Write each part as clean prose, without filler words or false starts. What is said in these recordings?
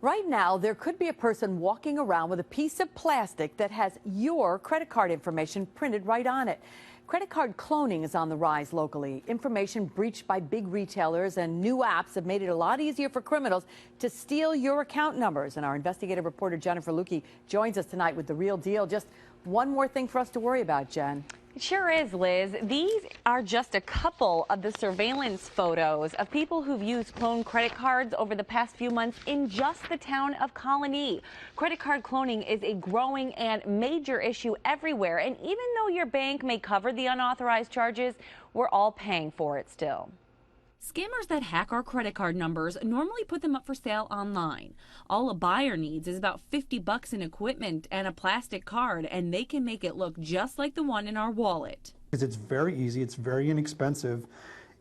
Right now, there could be a person walking around with a piece of plastic that has your credit card information printed right on it. Credit card cloning is on the rise locally. Information breached by big retailers and new apps have made it a lot easier for criminals to steal your account numbers. And our investigative reporter Jennifer Lukey joins us tonight with the real deal. Just one more thing for us to worry about, Jen. It sure is, Liz. These are just a couple of the surveillance photos of people who've used cloned credit cards over the past few months in just the town of Colonie. Credit card cloning is a growing and major issue everywhere. And even though your bank may cover the unauthorized charges, we're all paying for it still. Scammers that hack our credit card numbers normally put them up for sale online. All a buyer needs is about $50 in equipment and a plastic card, and they can make it look just like the one in our wallet. Because it's very easy, it's very inexpensive,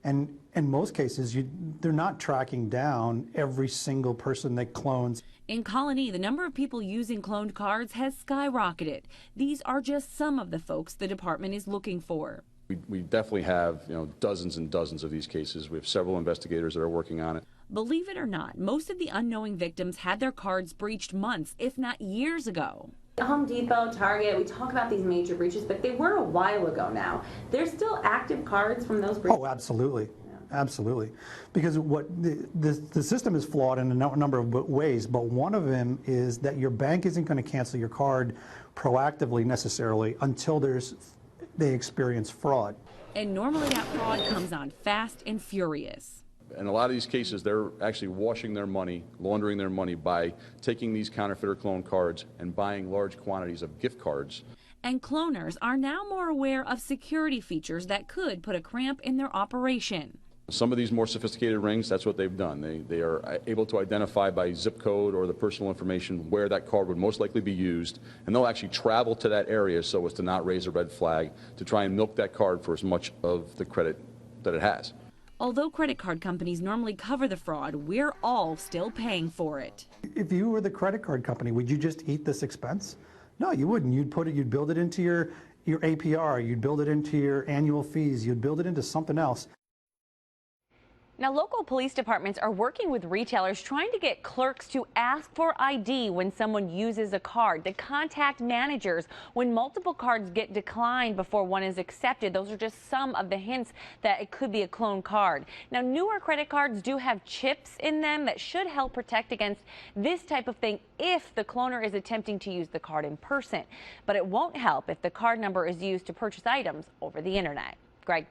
and in most cases, they're not tracking down every single person that clones. In Colonie, the number of people using cloned cards has skyrocketed. These are just some of the folks the department is looking for. We definitely have, dozens and dozens of these cases. We have several investigators that are working on it. Believe it or not, most of the unknowing victims had their cards breached months, if not years ago. Home Depot, Target, we talk about these major breaches, but they were a while ago now. There's still active cards from those breaches. Oh, absolutely. Absolutely. Because what the system is flawed in a number of ways, but one of them is that your bank isn't going to cancel your card proactively necessarily until they experience fraud. And normally that fraud comes on fast and furious. In a lot of these cases, they're actually washing their money, laundering their money by taking these counterfeit or clone cards and buying large quantities of gift cards. And cloners are now more aware of security features that could put a cramp in their operation. Some of these more sophisticated rings, that's what they've done. They are able to identify by zip code or the personal information where that card would most likely be used, and they'll actually travel to that area so as to not raise a red flag to try and milk that card for as much of the credit that it has. Although credit card companies normally cover the fraud, we're all still paying for it. If you were the credit card company, would you just eat this expense? No, you wouldn't. You'd build it into your APR, you'd build it into your annual fees, you'd build it into something else. Now, local police departments are working with retailers trying to get clerks to ask for ID when someone uses a card, to contact managers when multiple cards get declined before one is accepted. Those are just some of the hints that it could be a clone card. Now, newer credit cards do have chips in them that should help protect against this type of thing if the cloner is attempting to use the card in person. But it won't help if the card number is used to purchase items over the internet. Greg.